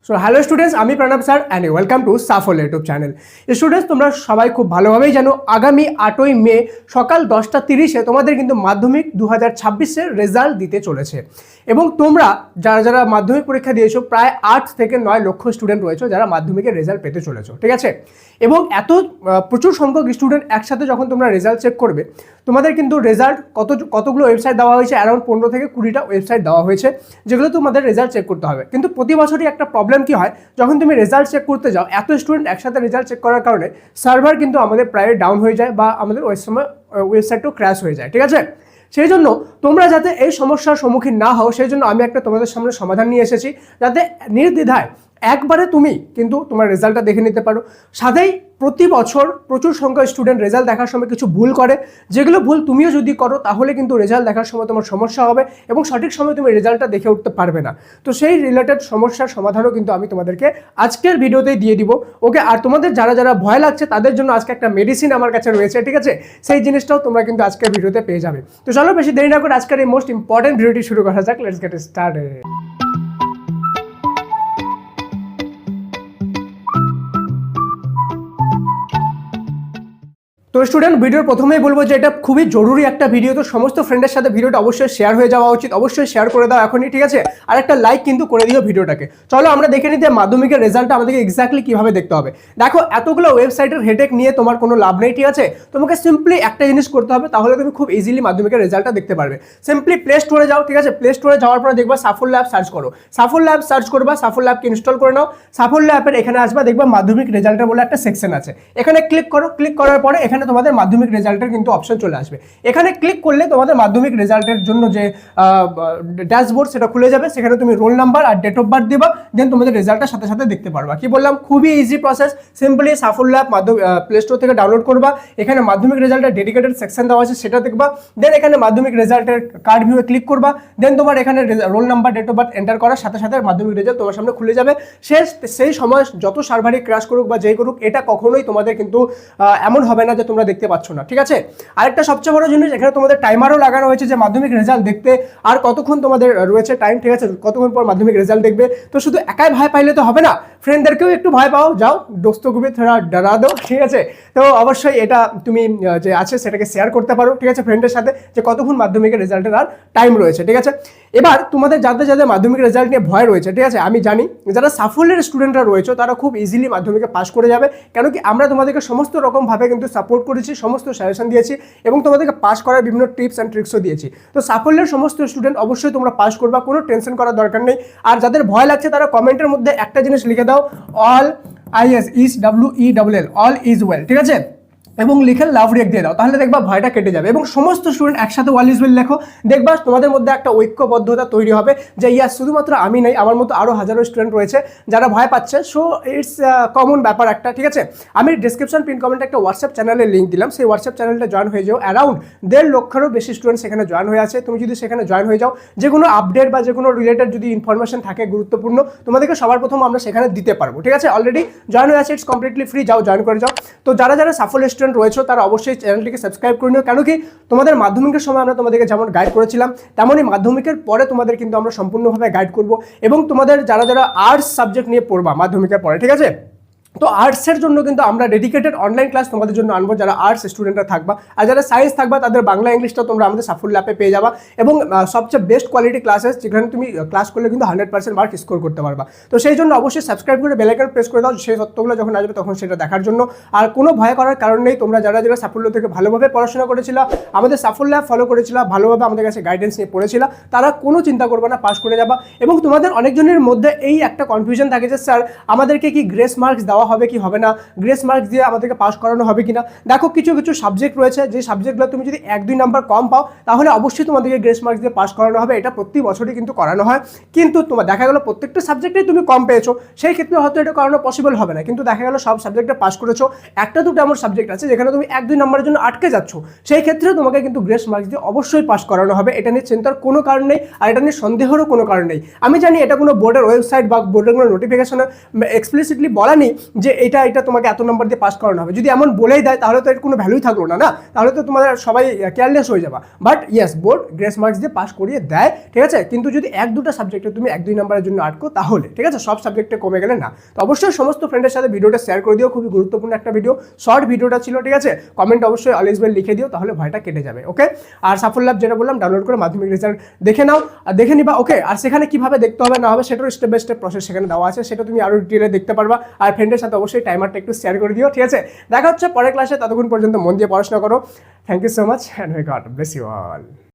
So hello students, আমি Pranab sir and welcome to সাফল্য YouTube channel. Students, তোমরা সবাই খুব ভালোভাবেই জানো আগামী 8ই মে সকাল 10টা 30-এ তোমাদের কিন্তু মাধ্যমিক 2026-এর রেজাল্ট দিতে চলেছে। এবং তোমরা যারা যারা মাধ্যমিক পরীক্ষা দিয়েছো প্রায় 8 থেকে 9 লক্ষ স্টুডেন্ট রয়েছে যারা মাধ্যমিকের রেজাল্ট পেতে চলেছো, ঠিক আছে। এবং এত প্রচুর সংখ্যক স্টুডেন্ট একসাথে যখন তোমরা রেজাল্ট চেক করবে, তোমাদের কিন্তু রেজাল্ট কতগুলো ওয়েবসাইট দেওয়া হয়েছে, অ্যারাউন্ড 15 থেকে 20টা ওয়েবসাইট দেওয়া হয়েছে যেগুলো তোমাদের রেজাল্ট চেক করতে হবে। কিন্তু প্রতি বছরই একটা প্রবলেম কি হয়, যখন তুমি রেজাল্ট চেক করতে যাও এত স্টুডেন্ট একসাথে রেজাল্ট চেক করার কারণে সার্ভার কিন্তু আমাদের প্রায় ডাউন হয়ে যায় বা আমাদের ওই সময় ওয়েবসাইটও ক্র্যাশ হয়ে যায়, ঠিক আছে। সেই জন্য তোমরা যাতে এই সমস্যার সম্মুখীন না হও, সেই জন্য আমি একটা তোমাদের সামনে সমাধান নিয়ে এসেছি, যাতে নির্দ্বিধায় একবারে তুমি কিন্তু তোমার রেজাল্টটা দেখে নিতে পারো। সাথেই প্রতি বছর প্রচুর সংখ্যক স্টুডেন্ট রেজাল্ট দেখার সময় কিছু ভুল করে, যেগুলো ভুল তুমিও যদি করো তাহলে কিন্তু রেজাল্ট দেখার সময় তোমার সমস্যা হবে এবং সঠিক সময় তুমি রেজাল্টটা দেখে উঠতে পারবে না। তো সেই রিলেটেড সমস্যার সমাধানও কিন্তু আমি তোমাদেরকে আজকের ভিডিওতেই দিয়ে দিব, ওকে। আর তোমাদের যারা যারা ভয় লাগছে তাদের জন্য আজকে একটা মেডিসিন আমার কাছে রয়েছে, ঠিক আছে। সেই জিনিসটাও তোমরা কিন্তু আজকের ভিডিওতে পেয়ে যাবে। তো চলো বেশি দেরি না করে আজকের এই মোস্ট ইম্পর্টেন্ট ভিডিওটি শুরু করা যাক। Let's get started. তো স্টুডেন্ট, ভিডিওর প্রথমেই বলবো যে এটা খুবই জরুরি একটা ভিডিও, তো সমস্ত ফ্রেন্ডের সাথে ভিডিওটা অবশ্যই শেয়ার হয়ে যাওয়া উচিত। অবশ্যই শেয়ার করে দাও এখনই, ঠিক আছে। আর একটা লাইক কিন্তু করে দিও ভিডিওটাকে। চলো আমরা দেখে নিতে মাধ্যমিকের রেজাল্টটা আমাদেরকে এক্স্যাক্টলি কিভাবে দেখতে হবে। দেখো, এতগুলো ওয়েবসাইটের হেডেক নিয়ে তোমার কোনো লাভ নেই, ঠিক আছে। তোমাকে সিম্পলি একটা জিনিস করতে হবে, তাহলে তুমি খুব ইজিলি মাধ্যমিকের রেজাল্টটা দেখতে পারবে। সিম্পলি প্লে স্টোরে যাও, ঠিক আছে। প্লে স্টোরে যাওয়ার পরে দেখবা সাফল্য অ্যাপ সার্চ করো। সাফল্য অ্যাপ সার্চ করবা, সাফল্য অ্যাপকে ইনস্টল করে নাও। সাফল্য অ্যাপের এখানে আসবা, দেখবা মাধ্যমিক রেজাল্টের বলে একটা সেকশন আছে। এখানে ক্লিক করো। ক্লিক করার পরে এখানে তোমাদের মাধ্যমিক রেজাল্টের কিন্তু অপশন চলে আসবে। এখানে ক্লিক করলে তোমাদের মাধ্যমিক রেজাল্টের জন্য যে ড্যাশবোর্ড সেটা খুলে যাবে। সেখানে তুমি রোল নাম্বার আর ডেট অফ বার্থ দিবা, দেন তোমাদের রেজাল্টটা সাথে সাথে দেখতে পারবা। কি বললাম, খুবই ইজি প্রসেস। সিম্পলি সাফল্য অ্যাপ প্লে স্টোর থেকে ডাউনলোড করবা। এখানে মাধ্যমিক রেজাল্টের ডেডিকেটেড সেকশন দেওয়া আছে, সেটা দেখবা। দেন এখানে মাধ্যমিক রেজাল্টের কার্ড ভিউয়ে ক্লিক করবা। দেন তোমার এখানে roll number date of birth enter করার সাথে সাথে মাধ্যমিক রেজাল্ট তোমার সামনে খুলে যাবে। সেই সময় যত সার্ভারই ক্র্যাশ করুক বা যেই করুক, এটা কখনোই তোমাদের কিন্তু এমন হবে না যে তোমরা দেখতে পাচ্ছ না, ঠিক আছে। আরেকটা সবচেয়ে বড় জিনিস, এখানে তোমাদের টাইমারও লাগানো হয়েছে যে মাধ্যমিক রেজাল্ট দেখতে আর কতক্ষণ তোমাদের রয়েছে টাইম, ঠিক আছে, কতক্ষণ পর মাধ্যমিক রেজাল্ট দেখবে। তো শুধু একাই ভয় পাইলে তো হবে না, ফ্রেন্ডদেরকেও একটু ভয় পাও, যাও দোস্তকে ভি থোড়া ডরা দো, ঠিক আছে। তো অবশ্যই এটা তুমি যে আছে সেটাকে শেয়ার করতে পারো, ঠিক আছে, ফ্রেন্ডের সাথে, যে কতক্ষণ মাধ্যমিকের রেজাল্টের আর টাইম রয়েছে, ঠিক আছে। এবার তোমাদের যাদের যাদের মাধ্যমিক রেজাল্ট নিয়ে ভয় রয়েছে, ঠিক আছে, আমি জানি যারা সাফল্যের স্টুডেন্টরা রয়েছে তারা খুব ইজিলি মাধ্যমিকে পাস করে যাবে। কেন কি আমরা তোমাদেরকে সমস্ত রকমভাবে কিন্তু সাপোর্ট করেছি, সমস্ত সাজেশন দিয়েছি এবং তোমাদেরকে পাস করার বিভিন্ন টিপস অ্যান্ড ট্রিক্সও দিয়েছি। তো সাফল্যের সমস্ত স্টুডেন্ট অবশ্যই তোমরা পাস করবা, কোনো টেনশন করার দরকার নেই। আর যাদের ভয় লাগছে তারা কমেন্টের মধ্যে একটা জিনিস লিখে দাও, অল অল ইজ ওয়েল, ঠিক আছে, এবং লিখে লাভ রিয়েক্ট দিয়ে দাও, তাহলে দেখবা ভয়টা কেটে যাবে। এবং সমস্ত স্টুডেন্ট একসাথে অল ইজ ওয়েল লেখো, দেখবা তোমাদের মধ্যে একটা ঐক্যবদ্ধতা তৈরি হবে যে ইয়াস, শুধুমাত্র আমি নেই, আমার মতো আরও হাজারো স্টুডেন্ট রয়েছে যারা ভয় পাচ্ছে। সো ইটস কমন ব্যাপার একটা, ঠিক আছে। আমি ডিসক্রিপশন পিন কমেন্টে একটা হোয়াটসঅ্যাপ চ্যানেলের লিঙ্ক দিলাম, সেই হোয়াটসঅ্যাপ চ্যানেলটা জয়েন হয়ে যাও। অ্যারাউন্ড 1.5 লক্ষেরও বেশি স্টুডেন্ট সেখানে জয়েন হয়ে আছে। তুমি যদি সেখানে জয়েন হয়ে যাও, যে কোনো আপডেট বা যে কোনো রিলেটেড যদি ইনফরমেশন থাকে গুরুত্বপূর্ণ, তোমাদেরকে সবার প্রথম আমরা সেখানে দিতে পারবো, ঠিক আছে। অলরেডি জয়েন হয়ে আছে, ইটস কমপ্লিটলি ফ্রি, যাও জয়েন করে যাও। তো যারা যারা সাফল্য স্টুডেন্ট রয়েছে তারা অবশ্যই চ্যানেলটিকে সাবস্ক্রাইব করে নিও। কেন কি তোমাদের মাধ্যমিকের সময় আমরা তোমাদেরকে যেমন গাইড করেছিলাম, তেমনই মাধ্যমিকের পরে তোমাদের কিন্তু আমরা সম্পূর্ণভাবে গাইড করব। এবং তোমাদের যারা যারা আর্টস সাবজেক্ট নিয়ে পড়বা মাধ্যমিকের পরে, ঠিক আছে, তো আর্টসের জন্য কিন্তু আমরা ডেডিকেটেড অনলাইন ক্লাস তোমাদের জন্য আনবো, যারা আর্টস স্টুডেন্টরা থাকবা। আর যারা সায়েন্স থাকবা তাদের বাংলা ইংলিশটা তোমরা আমাদের সাফল্য অ্যাপে পেয়ে যাবা। এবং সবচেয়ে বেস্ট কোয়ালিটি ক্লাসেস, যেখানে তুমি ক্লাস করলে কিন্তু 100% মার্ক স্কোর করতে পারবা। তো সেই জন্য অবশ্যই সাবস্ক্রাইব করে বেল আইকন প্রেস করে দাও, সেই তথ্যগুলো যখন আসবে তখন সেটা দেখার জন্য। আর কোনো ভয় করার কারণ নেই, তোমরা যারা যারা সাফল্য থেকে ভালোভাবে পড়াশোনা করেছিল, আমাদের সাফল্য অ্যাপ ফলো করেছিল, ভালোভাবে আমাদের কাছে গাইডেন্স নিয়ে পড়েছিল, তারা কোনো চিন্তা করবে না, পাস করে যাবা। এবং তোমাদের অনেকজনের মধ্যে এই একটা কনফিউশন থাকে যে স্যার আমাদেরকে কি গ্রেস মার্কস দেওয়া হবে কি হবে না, গ্রেস মার্কস দিয়ে আমাদেরকে পাস করানো হবে কিনা। দেখো, কিছু কিছু সাবজেক্ট রয়েছে যে সাবজেক্টগুলো তুমি যদি 1-2 নাম্বার কম পাও তাহলে অবশ্যই তোমাদেরকে গ্রেস মার্কস দিয়ে পাস করানো হবে। এটা প্রতি বছরই কিন্তু করানো হয়। কিন্তু তোমার দেখা গেল প্রত্যেকটা সাবজেক্টেই তুমি কম পেয়েছো, সেই ক্ষেত্রে হয়তো এটা করানো পসিবল হবে না। কিন্তু দেখা গেল সব সাবজেক্টে পাস করেছো, একটা দুটো এমন সাবজেক্ট আছে যেখানে তুমি 1-2 নাম্বারের জন্য আটকে যাচ্ছ, সেই ক্ষেত্রে তোমাকে কিন্তু গ্রেস মার্কস দিয়ে অবশ্যই পাস করানো হবে। এটা নিয়ে চিন্তার কোনো কারণ নেই, আর এটা নিয়ে সন্দেহেরও কোনো কারণ নেই। আমি জানি এটা কোনো বোর্ডের ওয়েবসাইট বা বোর্ডের কোনো নোটিফিকেশনে এক্সপ্লিসিটলি বলা নেই, যে এটা তোমাকে এত নম্বর দিয়ে পাস করানো হবে। যদি এমন বলেই দেয় তাহলে তো এর কোনো ভ্যালুই থাকলো না, না? তাহলে তো তোমাদের সবাই কেয়ারলেস হয়ে যাবা। But yes, board grace marks দিয়ে পাস করিয়ে দেয়, ঠিক আছে? কিন্তু যদি 1-2টা সাবজেক্টে তুমি 1-2 নম্বরের জন্য আটকো তাহলে, ঠিক আছে? সব সাবজেক্টে কমে গেলে না। তো অবশ্যই সমস্ত ফ্রেন্ডের সাথে ভিডিওটা শেয়ার করে দিও, খুবই গুরুত্বপূর্ণ একটা ভিডিও, শর্ট ভিডিওটা ছিল, ঠিক আছে? কমেন্ট অবশ্যই অলওয়েজ ওয়েল লিখে দিও, তাহলে ভয়টা কেটে যাবে। ওকে, আর সাফল্য ল্যাব যেটা বললাম ডাউনলোড করে মাধ্যমিক রেজাল্ট দেখে নাও, আর দেখে নিবা। ওকে, আর সেখানে কিভাবে দেখতে হবে না হবে সেটারও স্টেপ বাই স্টেপ প্রসেস সেখানে দেওয়া আছে, সেটা তুমি আরো ডিটেলে দেখতে পারবা। আর ফ্রেন্ডের সাথে অবশ্যই টাইমারটা একটু শেয়ার করে দিও, ঠিক আছে? দেখা হচ্ছে পরের ক্লাসে, ততক্ষণ পর্যন্ত মন দিয়ে পড়াশোনা করো। Thank you so much and may God bless you all.